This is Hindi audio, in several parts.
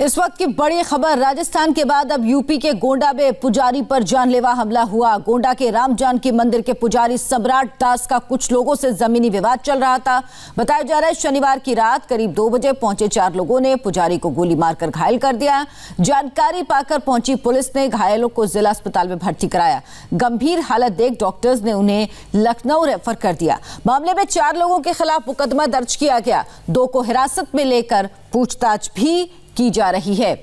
इस वक्त की बड़ी खबर, राजस्थान के बाद अब यूपी के गोंडा में पुजारी पर जानलेवा हमला हुआ। गोंडा के राम जानकी मंदिर के पुजारी सम्राट दास का कुछ लोगों से जमीनी विवाद चल रहा था। बताया जा रहा है शनिवार की रात करीब 2 बजे पहुंचे 4 लोगों ने पुजारी को गोली मारकर घायल कर दिया। जानकारी पाकर पहुंची पुलिस ने घायलों को जिला अस्पताल में भर्ती कराया। गंभीर हालत देख डॉक्टर्स ने उन्हें लखनऊ रेफर कर दिया। मामले में 4 लोगों के खिलाफ मुकदमा दर्ज किया गया। 2 को हिरासत में लेकर पूछताछ भी की जा रही है।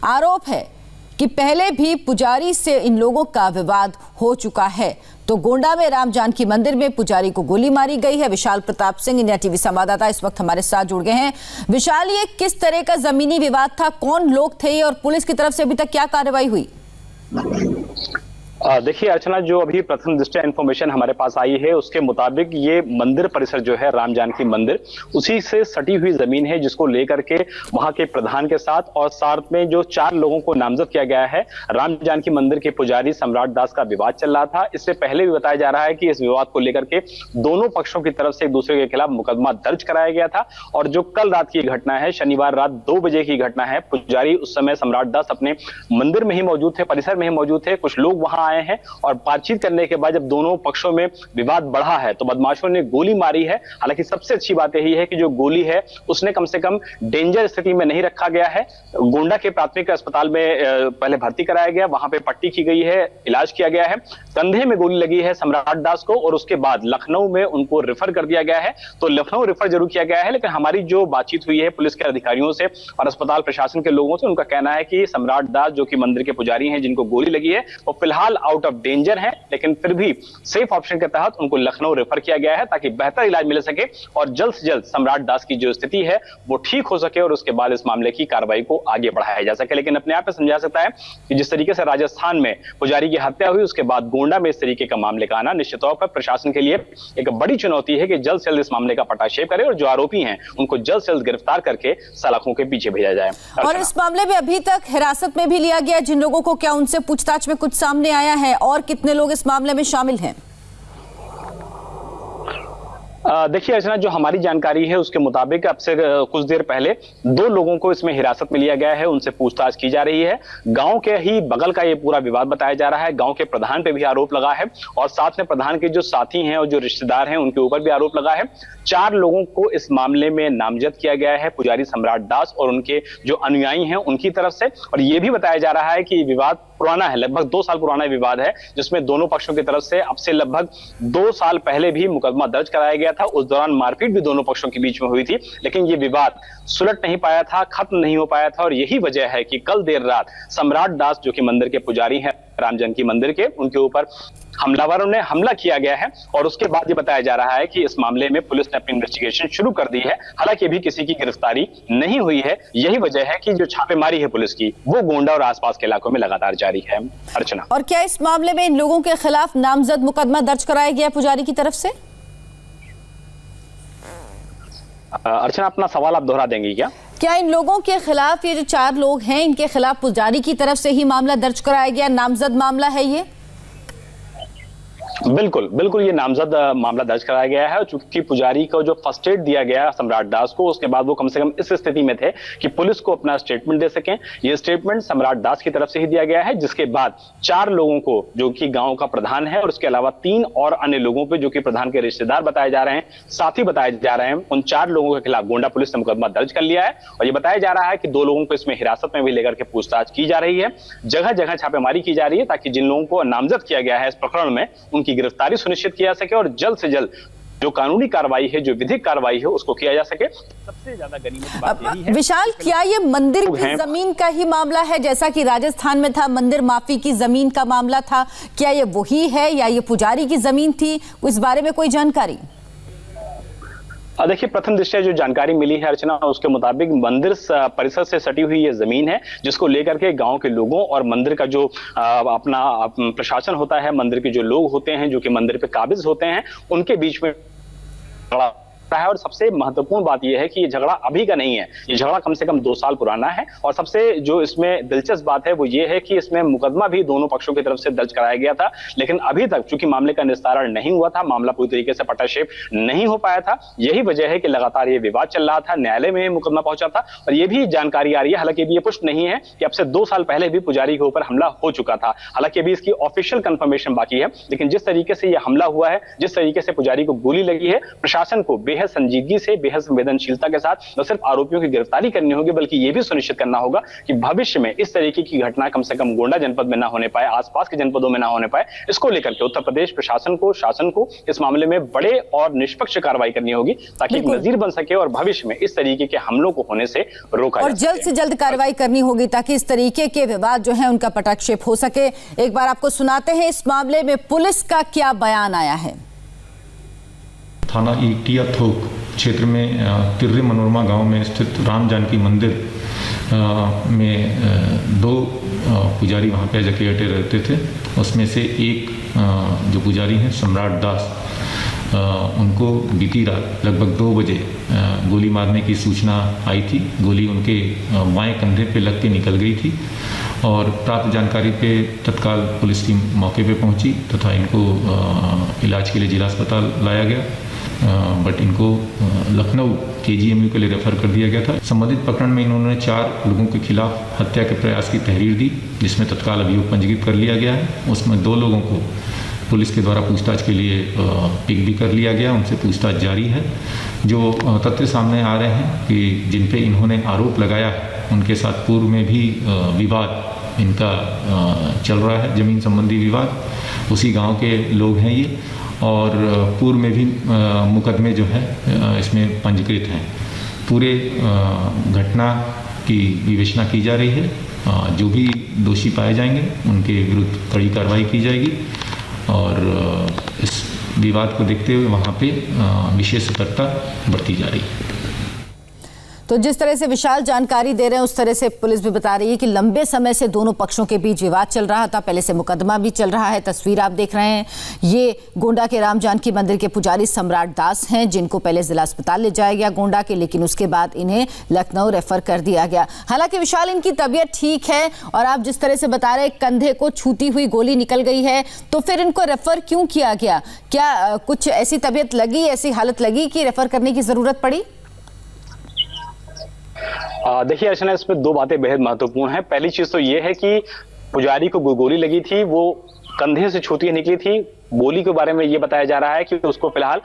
आरोप है कि पहले भी पुजारी से इन लोगों का विवाद हो चुका है। तो गोंडा में राम जानकी मंदिर में पुजारी को गोली मारी गई है। विशाल प्रताप सिंह, इंडिया टीवी संवाददाता, इस वक्त हमारे साथ जुड़ गए हैं। विशाल, ये किस तरह का जमीनी विवाद था, कौन लोग थे और पुलिस की तरफ से अभी तक क्या कार्रवाई हुई? देखिए अर्चना, जो अभी प्रथम दृष्टया इंफॉर्मेशन हमारे पास आई है उसके मुताबिक ये मंदिर परिसर जो है राम जानकी मंदिर, उसी से सटी हुई जमीन है जिसको लेकर के वहां के प्रधान के साथ और साथ में जो 4 लोगों को नामजद किया गया है। राम जानकी मंदिर के पुजारी सम्राट दास का विवाद चल रहा था। इससे पहले भी बताया जा रहा है कि इस विवाद को लेकर के दोनों पक्षों की तरफ से एक दूसरे के खिलाफ मुकदमा दर्ज कराया गया था। और जो कल रात की घटना है, शनिवार रात 2 बजे की घटना है, पुजारी उस समय सम्राट दास अपने मंदिर में ही मौजूद थे, परिसर में ही मौजूद थे। कुछ लोग वहां आए हैं और बातचीत करने के बाद जब दोनों पक्षों में विवाद बढ़ा है तो बदमाशों ने गोली मारी है। हालांकि सबसे अच्छी बात यही है कि जो गोली है उसने कम से कम डेंजर स्थिति में नहीं रखा गया है। गोंडा के प्राथमिक अस्पताल में पहले भर्ती कराया गया, वहां पे पट्टी की गई है, इलाज किया गया है। कंधे में गोली लगी है सम्राट दास को और उसके बाद लखनऊ में उनको रेफर कर दिया गया है। तो लखनऊ रेफर जरूर किया गया है, लेकिन हमारी जो बातचीत हुई है पुलिस के अधिकारियों से और अस्पताल प्रशासन के लोगों से, उनका कहना है कि सम्राट दास जो कि मंदिर के पुजारी हैं जिनको गोली लगी है वो फिलहाल आउट ऑफ डेंजर है, लेकिन फिर भी सेफ ऑप्शन के तहत उनको लखनऊ रेफर किया गया है ताकि बेहतर इलाज मिल सके और जल्द से जल्द सम्राट दास की जो स्थिति है वो ठीक हो सके और उसके बाद इस मामले की कार्रवाई को आगे बढ़ाया जा सके। लेकिन अपने आप में समझा सकता है कि जिस तरीके से राजस्थान में पुजारी की हत्या हुई उसके बाद गोंडा में इस तरीके का मामले का आना निश्चित तौर पर प्रशासन के लिए एक बड़ी चुनौती है कि जल्द से जल्द इस मामले का पटाक्षेप करे और जो आरोपी हैं उनको जल्द से जल्द गिरफ्तार करके सलाखों के पीछे भेजा जाए। और इस मामले में अभी तक हिरासत में भी लिया गया जिन लोगों को, क्या उनसे पूछताछ में कुछ सामने आया है और कितने लोग इस मामले में शामिल हैं? देखिए अर्चना, जो हमारी जानकारी है उसके मुताबिक अब से कुछ देर पहले 2 लोगों को इसमें हिरासत में लिया गया है, उनसे पूछताछ की जा रही है। गांव के ही बगल का ये पूरा विवाद बताया जा रहा है। गांव के प्रधान पे भी आरोप लगा है और साथ में प्रधान के जो साथी हैं और जो रिश्तेदार हैं उनके ऊपर भी आरोप लगा है। 4 लोगों को इस मामले में नामजद किया गया है, पुजारी सम्राट दास और उनके जो अनुयायी हैं उनकी तरफ से। और ये भी बताया जा रहा है कि विवाद पुराना है, लगभग 2 साल पुराना विवाद है, जिसमें दोनों पक्षों की तरफ से अब से लगभग 2 साल पहले भी मुकदमा दर्ज कराया गया था। उस दौरान मारपीट भी दोनों पक्षों के बीच में हुई थी, लेकिन ये विवाद सुलट नहीं पाया था, खत्म नहीं हो पाया था। और यही वजह है कि कल देर रात सम्राट दास जो कि मंदिर के पुजारी हैं राम जानकी मंदिर के, उनके ऊपर हमलावरों ने हमला किया गया है। और उसके बाद ये बताया जा रहा है कि इस मामले में पुलिस ने अपनी इन्वेस्टिगेशन शुरू कर दी है। हालांकि अभी किसी की गिरफ्तारी नहीं हुई है। यही वजह है कि जो छापेमारी है पुलिस की वो गोंडा और आसपास के इलाकों में लगातार जारी है। अर्चना, और क्या इस मामले में इन लोगों के खिलाफ नामजद मुकदमा दर्ज कराया गया पुजारी की तरफ से? अर्चना, अपना सवाल आप दोहरा देंगी क्या? क्या इन लोगों के खिलाफ, ये जो 4 लोग हैं, इनके खिलाफ पुजारी की तरफ से ही मामला दर्ज कराया गया, नामजद मामला है ये? बिल्कुल बिल्कुल, ये नामजद मामला दर्ज कराया गया है। चूंकि पुजारी को जो फर्स्ट एड दिया गया सम्राट दास को, उसके बाद वो कम से कम इस स्थिति में थे कि पुलिस को अपना स्टेटमेंट दे सकें। ये स्टेटमेंट सम्राट दास की तरफ से ही दिया गया है, जिसके बाद 4 लोगों को जो कि गांव का प्रधान है और उसके अलावा 3 और अन्य लोगों पे जो कि प्रधान के रिश्तेदार बताए जा रहे हैं, साथी बताए जा रहे हैं, उन 4 लोगों के खिलाफ गोंडा पुलिस ने मुकदमा दर्ज कर लिया है। और ये बताया जा रहा है कि 2 लोगों को इसमें हिरासत में भी लेकर के पूछताछ की जा रही है। जगह जगह छापेमारी की जा रही है ताकि जिन लोगों को नामजद किया गया है इस प्रकरण में उनकी गिरफ्तारी सुनिश्चित किया सके और जल्द से जल्द जो कानूनी कार्रवाई है, जो विधिक कार्रवाई है, उसको किया जा सके। सबसे ज्यादा गनीमत बात यही है। विशाल, क्या ये मंदिर की जमीन का ही मामला है जैसा कि राजस्थान में था, मंदिर माफी की जमीन का मामला था? क्या ये वही है या ये पुजारी की जमीन थी? इस बारे में कोई जानकारी? देखिए, प्रथम दृष्टया जो जानकारी मिली है अर्चना, उसके मुताबिक मंदिर परिसर से सटी हुई ये जमीन है जिसको लेकर के गांव के लोगों और मंदिर का जो अपना प्रशासन होता है, मंदिर के जो लोग होते हैं जो कि मंदिर पे काबिज होते हैं, उनके बीच में रहा है। और सबसे महत्वपूर्ण बात यह है कि ये झगड़ा अभी का नहीं है, ये झगड़ा कम से कम 2 साल पुराना है। और सबसे जो इसमें दिलचस्प बात है वो ये है कि इसमें मुकदमा भी दोनों पक्षों की तरफ से दर्ज कराया गया था, लेकिन अभी तक चूंकि मामले का निस्तारण नहीं हुआ था, मामला पूरी तरीके से पटाक्षेप नहीं हो पाया था। यही वजह है कि लगातार ये विवाद चल रहा था, न्यायालय में मुकदमा पहुंचा था। और ये भी जानकारी आ रही है, हालांकि ये पुष्ट नहीं है, कि अब से 2 साल पहले भी पुजारी के ऊपर हमला हो चुका था। हालांकि अभी इसकी ऑफिशियल कंफर्मेशन बाकी है, लेकिन जिस तरीके से ये हमला हुआ है, जिस तरीके से पुजारी को गोली लगी है, प्रशासन को बेहद संजीदगी से, बेहद संवेदनशीलता के साथ न सिर्फ आरोपियों की गिरफ्तारी करनी होगी, बल्कि यह भी सुनिश्चित करना होगा कि भविष्य में इस तरीके की घटना कम से कम गोंडा जनपद में ना होने पाए, आसपास के जनपदों में ना होने पाए। इसको लेकर के उत्तर प्रदेश प्रशासन को, शासन को इस मामले में बड़े और निष्पक्ष कार्रवाई करनी होगी, ताकि एक नजीर बन सके और भविष्य में इस तरीके के हमलों को होने से रोका और जल्द से जल्द कार्रवाई करनी होगी, ताकि इस तरीके के विवाद जो है उनका पटाक्षेप हो सके। एक बार आपको सुनाते हैं इस मामले में पुलिस का क्या बयान आया है। थाना ईटिया थोक क्षेत्र में तिर्रे मनोरमा गांव में स्थित राम जानकी मंदिर में 2 पुजारी वहां पे एज ए केयरटेकर रहते थे। उसमें से एक जो पुजारी हैं सम्राट दास, उनको बीती रात लगभग 2 बजे गोली मारने की सूचना आई थी। गोली उनके बाएं कंधे पे लग के निकल गई थी और प्राप्त जानकारी पे तत्काल पुलिस टीम मौके पे पहुंची तथा इनको इलाज के लिए जिला अस्पताल लाया गया, बट इनको लखनऊ KGMU के लिए रेफर कर दिया गया था। संबंधित प्रकरण में इन्होंने 4 लोगों के खिलाफ हत्या के प्रयास की तहरीर दी, जिसमें तत्काल अभियोग पंजीकृत कर लिया गया है। उसमें 2 लोगों को पुलिस के द्वारा पूछताछ के लिए पिक भी कर लिया गया, उनसे पूछताछ जारी है। जो तथ्य सामने आ रहे हैं कि जिन पे इन्होंने आरोप लगाया है, उनके साथ पूर्व में भी विवाद इनका चल रहा है, ज़मीन संबंधी विवाद। उसी गांव के लोग हैं ये, और पूर्व में भी मुकदमे जो है इसमें पंजीकृत हैं। पूरे घटना की विवेचना की जा रही है। जो भी दोषी पाए जाएंगे उनके विरुद्ध कड़ी कार्रवाई की जाएगी और इस विवाद को देखते हुए वहाँ पे विशेष सतर्कता बरती जा रही है। तो जिस तरह से विशाल जानकारी दे रहे हैं, उस तरह से पुलिस भी बता रही है कि लंबे समय से दोनों पक्षों के बीच विवाद चल रहा था। पहले से मुकदमा भी चल रहा है। तस्वीर आप देख रहे हैं, ये गोंडा के राम जानकी मंदिर के पुजारी सम्राट दास हैं, जिनको पहले जिला अस्पताल ले जाया गया गोंडा के, लेकिन उसके बाद इन्हें लखनऊ रेफर कर दिया गया। हालांकि विशाल, इनकी तबीयत ठीक है और आप जिस तरह से बता रहे कंधे को छूती हुई गोली निकल गई है, तो फिर इनको रेफर क्यों किया गया? क्या कुछ ऐसी तबीयत लगी, ऐसी हालत लगी कि रेफर करने की जरूरत पड़ी? देखिए अर्चना, इसमें 2 बातें बेहद महत्वपूर्ण हैं। पहली चीज तो ये है कि पुजारी को गोली लगी थी, वो कंधे से छूती हुई निकली थी। गोली के बारे में ये बताया जा रहा है कि उसको फिलहाल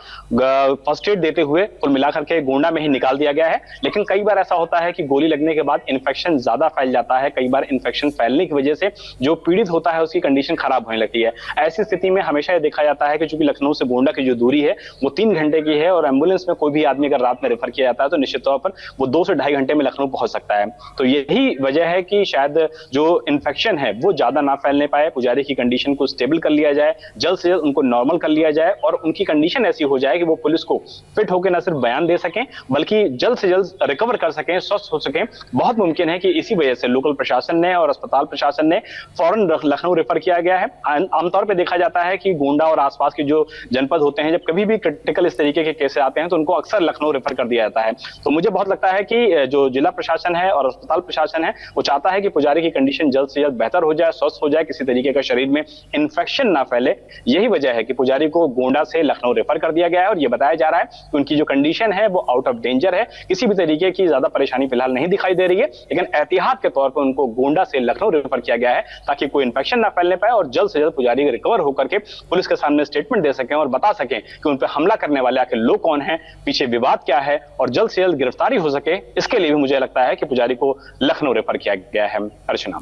फर्स्ट एड देते हुए कुल मिलाकर के गोंडा में ही निकाल दिया गया है। लेकिन कई बार ऐसा होता है कि गोली लगने के बाद इन्फेक्शन ज्यादा फैल जाता है। कई बार इन्फेक्शन फैलने की वजह से जो पीड़ित होता है उसकी कंडीशन खराब होने लगती है। ऐसी स्थिति में हमेशा ये देखा जाता है कि चूंकि लखनऊ से गोंडा की जो दूरी है वो 3 घंटे की है और एम्बुलेंस में कोई भी आदमी अगर रात में रेफर किया जाता है तो निश्चित तौर पर वो 2 से 2.5 घंटे में लखनऊ पहुंच सकता है। तो यही वजह है कि शायद जो इन्फेक्शन है वो ज्यादा ना फैलने पाए, पुजारी की कंडीशन को स्टेबल कर लिया जाए, जल्द से जल्द उनको नॉर्मल कर लिया जाए और उनकी कंडीशन ऐसी हो जाए कि वो पुलिस को फिट होकर न सिर्फ बयान दे सकें बल्कि जल्द से जल्द रिकवर कर सकें, स्वस्थ हो सकें। बहुत मुमकिन है कि इसी वजह से लोकल प्रशासन ने और अस्पताल प्रशासन ने फौरन लखनऊ रेफर किया गया है। आमतौर पर देखा जाता है कि गोंडा और आसपास के जो जनपद होते हैं, जब कभी भी क्रिटिकल इस तरीके के केसेस आते हैं तो उनको अक्सर लखनऊ रेफर कर दिया जाता है। तो मुझे बहुत लगता है कि जो जिला प्रशासन है और अस्पताल प्रशासन है वो चाहता है कि पुजारी की कंडीशन जल्द से जल्द बेहतर हो जाए, स्वस्थ हो जाए, किसी तरीके का शरीर में इन्फेक्शन ना फैले। यही वजह है कि पुजारी को गोंडा से लखनऊ रेफर कर दिया गया है और यह बताया जा रहा है कि उनकी जो कंडीशन है वो आउट ऑफ डेंजर है, किसी भी तरीके की ज्यादा परेशानी फिलहाल नहीं दिखाई दे रही है। लेकिन एहतियात के तौर पर उनको गोंडा से लखनऊ रेफर किया गया है ताकि कोई इन्फेक्शन ना फैलने पाए और जल्द से जल्द पुजारी रिकवर होकर के पुलिस के सामने स्टेटमेंट दे सकें और बता सकें कि उन पर हमला करने वाले आखिर लोग कौन है, पीछे विवाद क्या है और जल्द से जल्द गिरफ्तारी हो सके। इसके लिए भी मुझे लगता है कि पुजारी को लखनऊ रेफर किया गया है। अर्चना,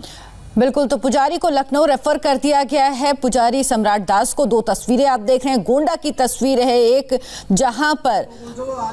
बिल्कुल, तो पुजारी को लखनऊ रेफर कर दिया गया है। पुजारी सम्राट दास को 2 तस्वीरें आप देख रहे हैं। गोंडा की तस्वीर है एक, जहां पर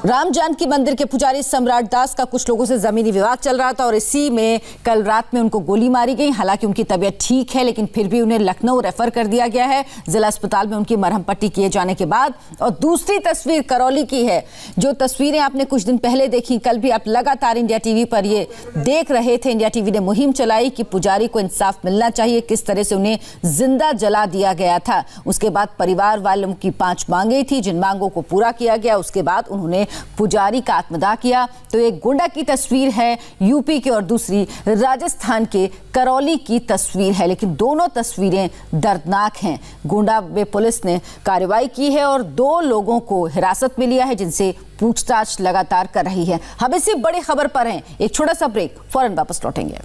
राम जानकी मंदिर के पुजारी सम्राट दास का कुछ लोगों से जमीनी विवाद चल रहा था और इसी में कल रात में उनको गोली मारी गई। हालांकि उनकी तबीयत ठीक है, लेकिन फिर भी उन्हें लखनऊ रेफर कर दिया गया है जिला अस्पताल में उनकी मरहम पट्टी किए जाने के बाद। और दूसरी तस्वीर करौली की है, जो तस्वीरें आपने कुछ दिन पहले देखी, कल भी आप लगातार इंडिया टीवी पर ये देख रहे थे। इंडिया टीवी ने मुहिम चलाई कि पुजारी को इंसाफ मिलना चाहिए, किस तरह से उन्हें जिंदा जला दिया गया था। उसके बाद परिवार वालों की 5 मांगें थी, जिन मांगों को पूरा किया गया। उसके बाद उन्होंने पुजारी का आत्मदाह किया। तो एक गोंडा की तस्वीर है यूपी की और दूसरी राजस्थान के करौली की तस्वीर है, लेकिन दोनों तस्वीरें दर्दनाक हैं। गोंडा में पुलिस ने कार्रवाई की है और 2 लोगों को हिरासत में लिया है, जिनसे पूछताछ लगातार कर रही है। हम इसी बड़ी खबर पर हैं, एक छोटा सा ब्रेक, फौरन वापस लौटेंगे।